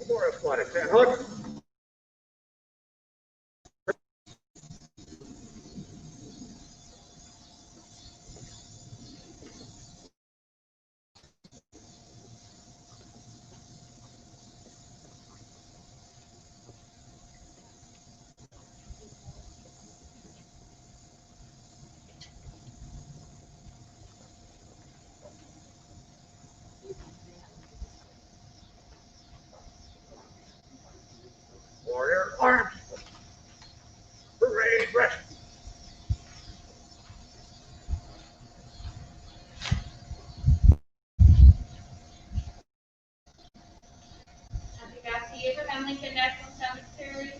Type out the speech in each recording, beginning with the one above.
Warrior squad at 10. Hook. Warrior arms. Parade rest. At the Abraham Lincoln National Cemetery,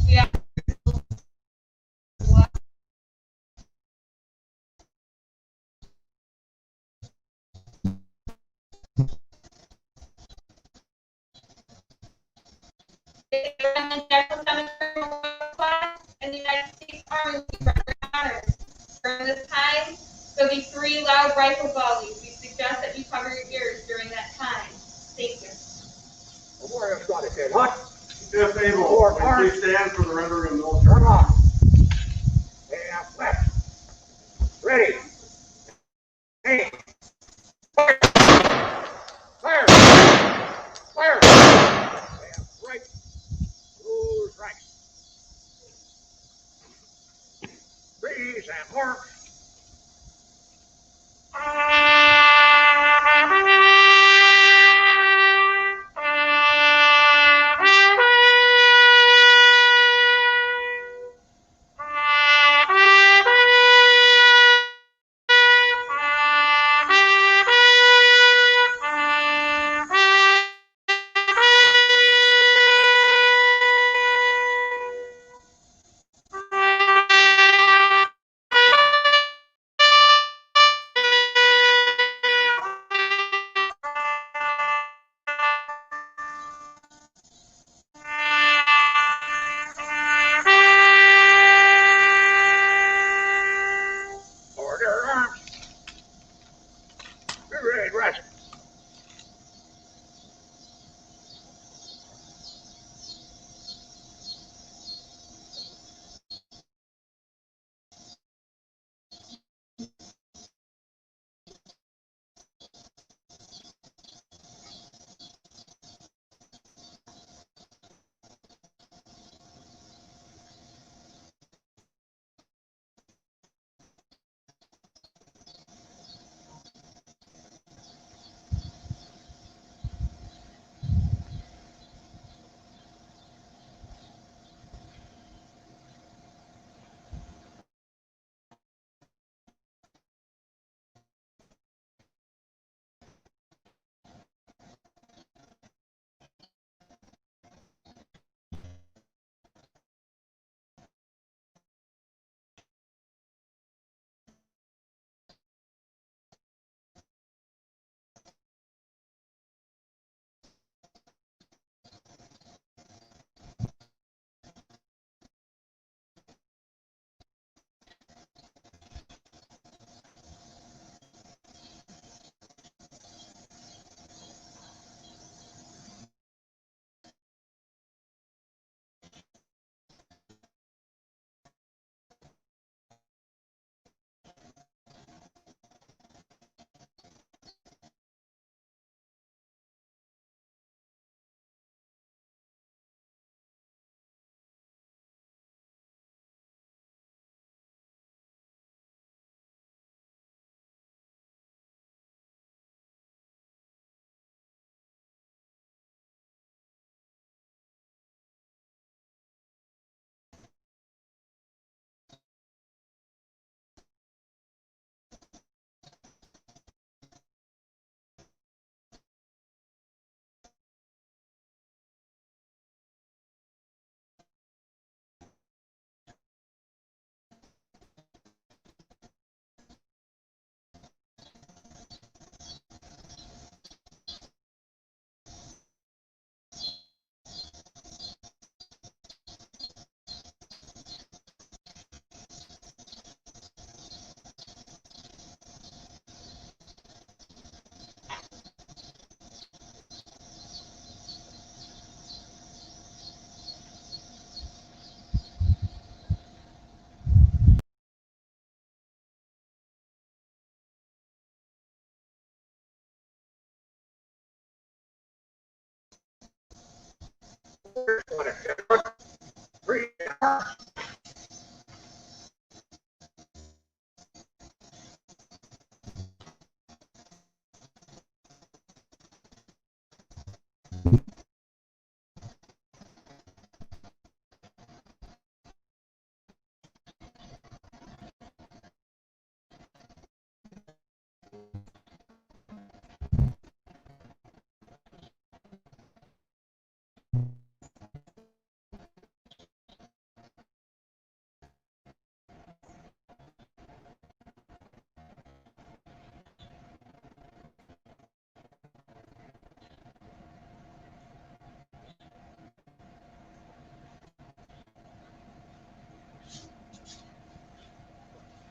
we have the Abraham Lincoln National Cemetery and the United States Army honors. During this time, there'll be 3 loud rifle volleys. We suggest that you cover your ears during that time. Thank you. Warrior squad at 10. Hook. If able, Or arms. please stand for the rendering of military. Turn off. And left. Ready. Aim. Fire. Fire. Fire. And right. Who's right? Freeze and mark. want to raise your arms.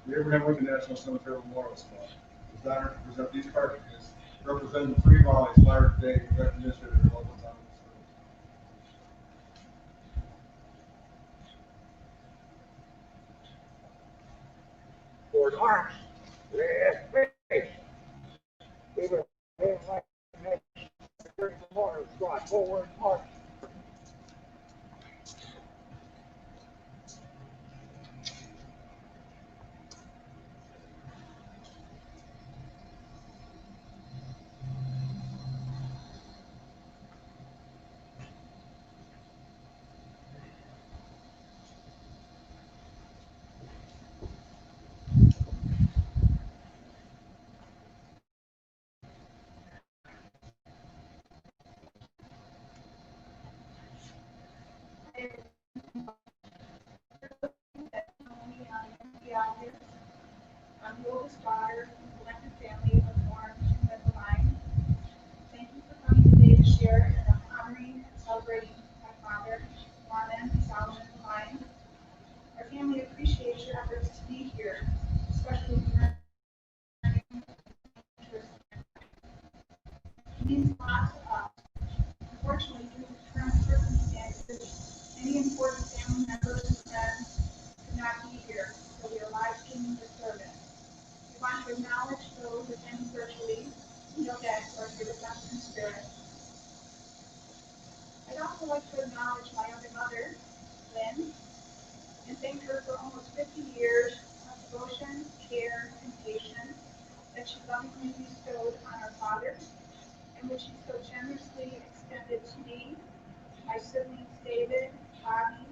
We remember the National Cemetery Memorial Spot. It's honored to present these cartridges representing the 3 volleys fired today in recognition of their local town service. Forward arms. Left face. We will move like the next Memorial Squad. Forward march. I'm the oldest daughter in the elected family of Norman Levine. Thank you for coming today to share in honoring and celebrating my father, Norman Levine. Our family appreciates your efforts to be here, especially during interest. It means a lot to us. Unfortunately, due to current circumstances, many important family members and friends could not be here, so we are live streaming the service. We want to acknowledge those attending virtually and know that for your redemption spirit. I'd also like to acknowledge my other mother, Lynn, and thank her for almost 50 years of devotion, care, and patience that she lovingly bestowed on our father, and which she so generously extended to me, my siblings David, Bobby,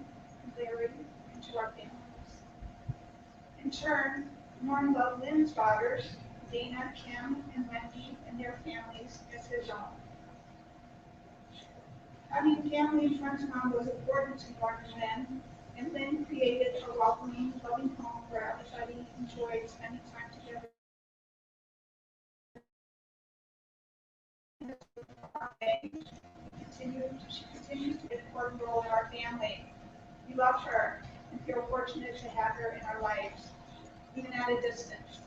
Larry, and to our families. In turn, Norm loved Lynn's daughters, Dana, Kim, and Wendy, and their families as his own. Having family and friends around was important to Norm and Lynn created a welcoming, loving home where everybody enjoyed spending time together. She continues to play an important role in our family. We love her and feel fortunate to have her in our lives, even at a distance.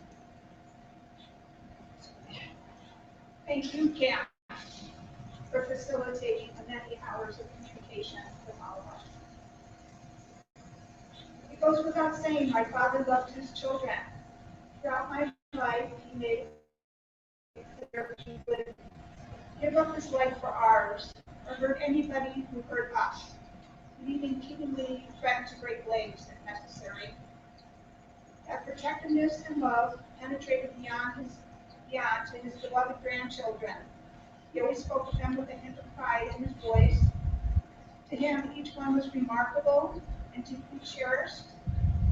Thank you, Cam, for facilitating the many hours of communication with all of us. It goes without saying, my father loved his children. Throughout my life, he made it clear he would give up his life for ours, or hurt anybody who hurt us, and even keenly threatened to break legs if necessary. That protectiveness and love penetrated beyond to his beloved grandchildren. He always spoke of them with a hint of pride in his voice. To him, each one was remarkable and deeply cherished,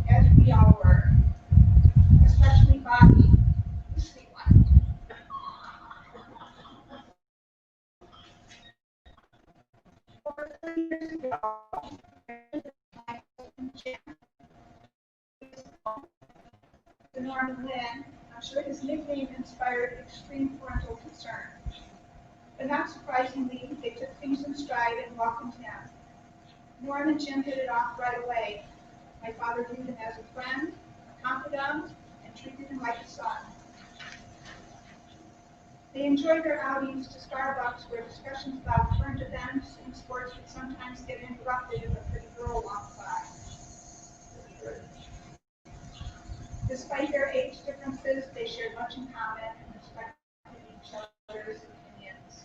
as we all were, especially Bobby, the sweet one. Over 30 years ago, the Norman Lynn, I'm sure his nickname inspired extreme parental concern. But not surprisingly, they took things in stride and welcomed him. Norm and Jim hit it off right away. My father viewed him as a friend, a confidant, and treated him like a son. They enjoyed their outings to Starbucks, where discussions about current events and sports would sometimes get interrupted if a pretty girl walked by. Despite their age differences, they shared much in common and respected each other's opinions.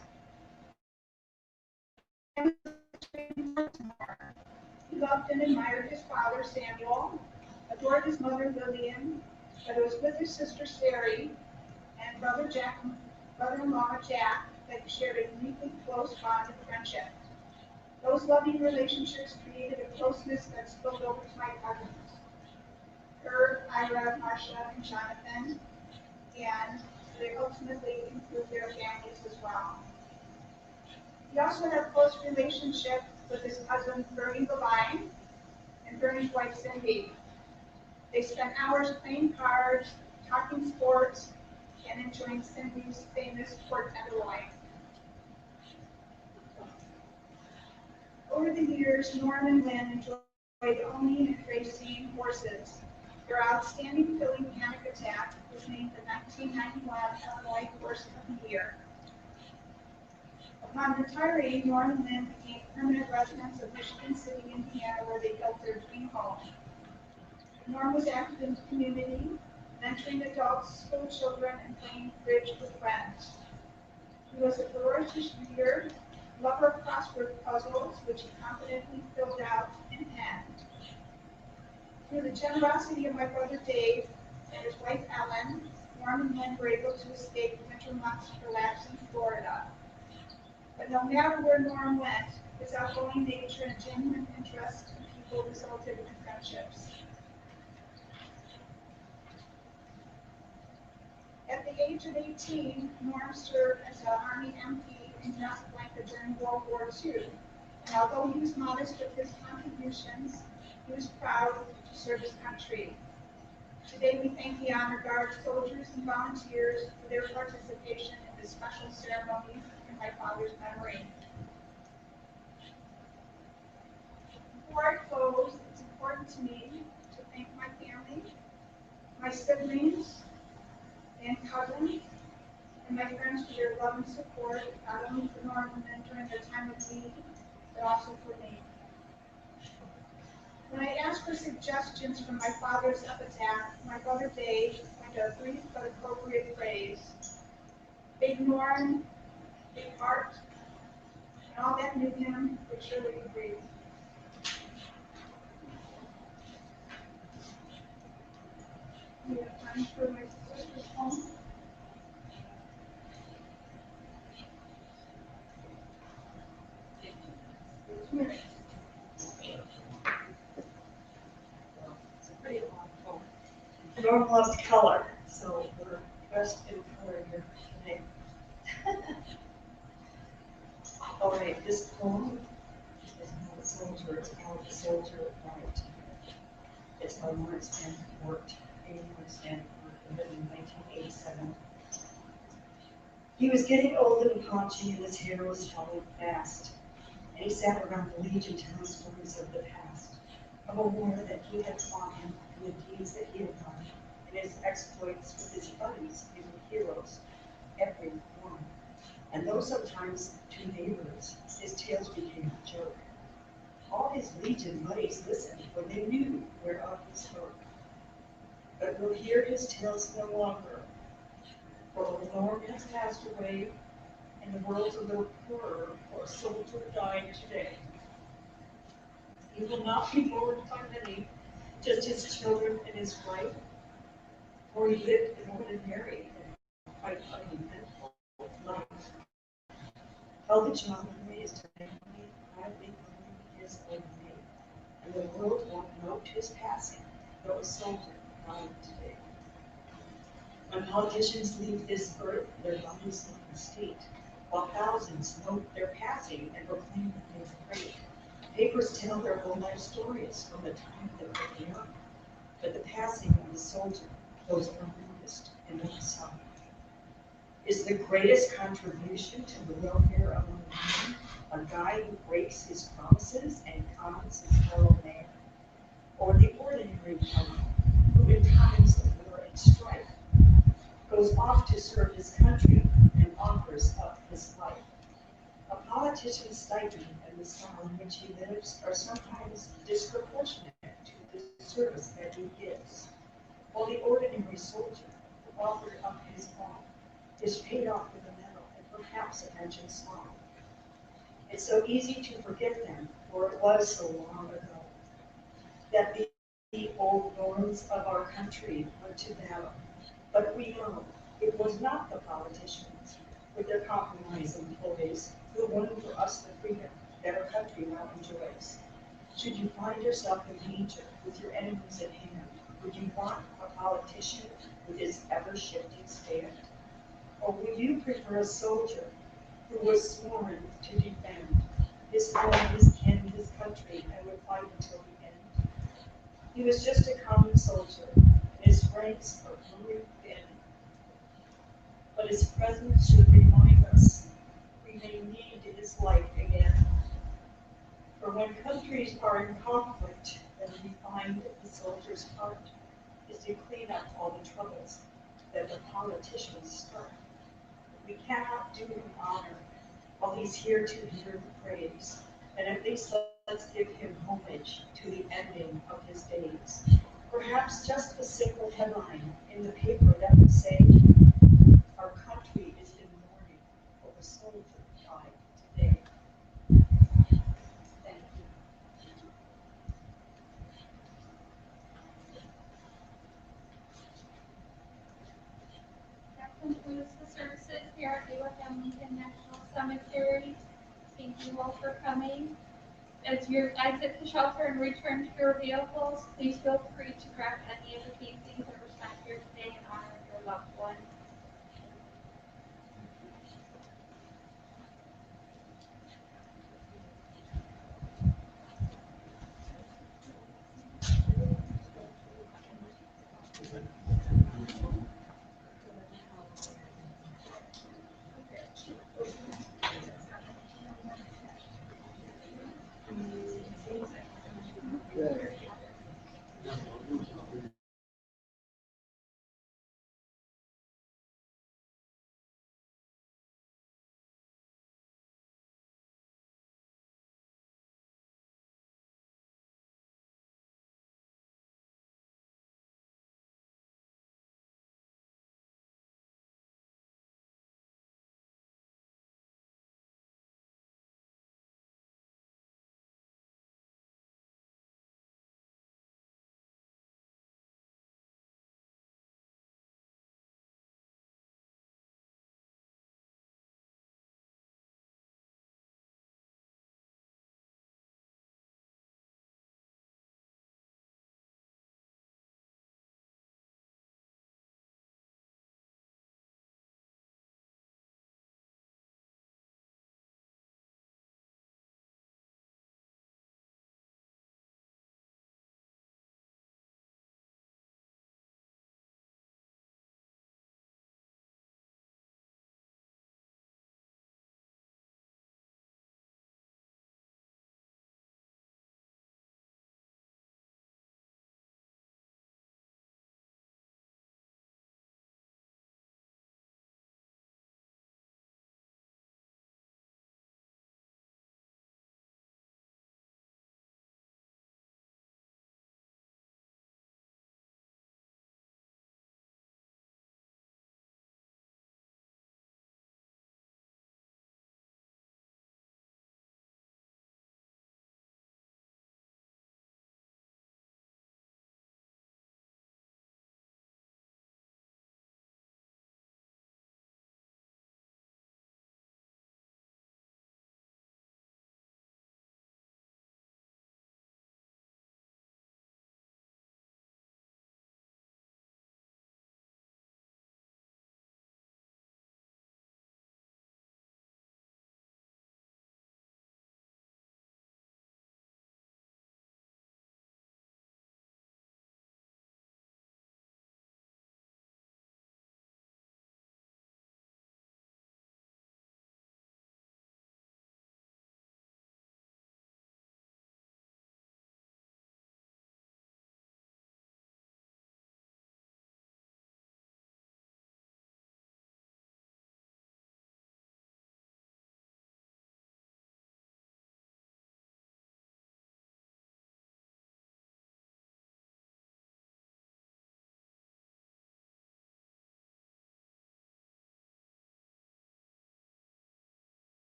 He loved and admired his father, Samuel, adored his mother, Lillian, but it was with his sister, Sari, and brother-in-law, Jack, that he shared a uniquely close bond of friendship. Those loving relationships created a closeness that spilled over to my cousins, Herb, Ira, Marcia, and Jonathan, and they ultimately include their families as well. He also had a close relationship with his cousin Bernie Levine and Bernie's wife Cindy. They spent hours playing cards, talking sports, and enjoying Cindy's famous pork tenderloin. Over the years, Norm and Lynn enjoyed owning and racing horses. Their outstanding filling Panic Attack was named the 1991 Illinois Horse of the Year. Upon retiring, Norm and Lynn became permanent residents of Michigan City, Indiana, where they built their dream home. Norm was active in the community, mentoring adults, school children, and playing bridge with friends. He was a ferocious reader, lover of crossword puzzles, which he confidently filled out and penned. Through the generosity of my brother Dave and his wife Ellen, Norm and Lynn were able to escape winter months for lapse in Florida. But no matter where Norm went, his outgoing nature and genuine interest in people resulted in friendships. At the age of 18, Norm served as an Army MP in Casablanca during World War II. And although he was modest with his contributions, he was proud to serve his country. Today we thank the Honor Guard soldiers and volunteers for their participation in this special ceremony in my father's memory. Before I close, it's important to me to thank my family, my siblings, and cousins, and my friends for their love and support, not only for Norm and Lynn during their time of need, but also for me. When I asked for suggestions from my father's epitaph, my brother Dave went a brief but appropriate phrase. Big Norm, big heart, and all that knew him would surely agree. We have time for my sister's home. Norm loves color, so we're dressed in color here today. All right, this poem is called Soldier. It's called The Soldier at Night. It's by Lawrence Stanford, written in 1987. He was getting old and paunchy, and his hair was falling fast. And he sat around the Legion telling stories of the past, of a war that he had fought in, and the deeds that he had done, and his exploits with his buddies, his heroes, every one. And though sometimes to neighbors his tales became a joke, all his Legion buddies listened, for they knew whereof he spoke. But we'll hear his tales no longer, for old Norm has passed away, and the world's a little poorer for a soldier dying today. He will not be mourned by many, just his children and his wife, for he lived an ordinary and quite uneventful life. Held a job and raised a family, quietly going his own way, and the world won't note his passing, though a soldier died today. When politicians leave this earth, their bodies look in state, while thousands note their passing and proclaim that they were great. Papers tell their whole life stories from the time that they were young, but the passing of the soldier goes unnoticed and unsung. Is the greatest contribution to the welfare of man a guy who breaks his promises and cons his fellow man, or the ordinary fellow who in times of war and strife goes off to serve his country and offers up his life? A politician's stipend and the style in which he lives are sometimes disproportionate to the service that he gives, while the ordinary soldier who offered up his all is paid off with a medal and perhaps a pension small. It's so easy to forget them, for it was so long ago. that the old norms of our country went to battle. But we know it was not the politicians with their compromise employees who won for us the freedom that our country now enjoys. Should you find yourself in danger with your enemies at hand, would you want a politician with his ever-shifting stand? Or would you prefer a soldier who was sworn to defend his home, his kin, his country, and would fight until the end? He was just a common soldier, and his ranks are very thin. But his presence should remind us we may need his light again. For when countries are in conflict, then we find the soldier's part is to clean up all the troubles that the politicians start. We cannot do him honor while he's here to hear the praise, and at least let's give him homage to the ending of his days. Perhaps just a simple headline in the paper that would say, our country is in mourning for a soldier died today. Thank you. That concludes the services here at Abraham Lincoln National Cemetery. Thank you all for coming. As you exit the shelter and return to your vehicles, please feel free to grab any of the paintings that were spent here today in honor of your loved one. Okay.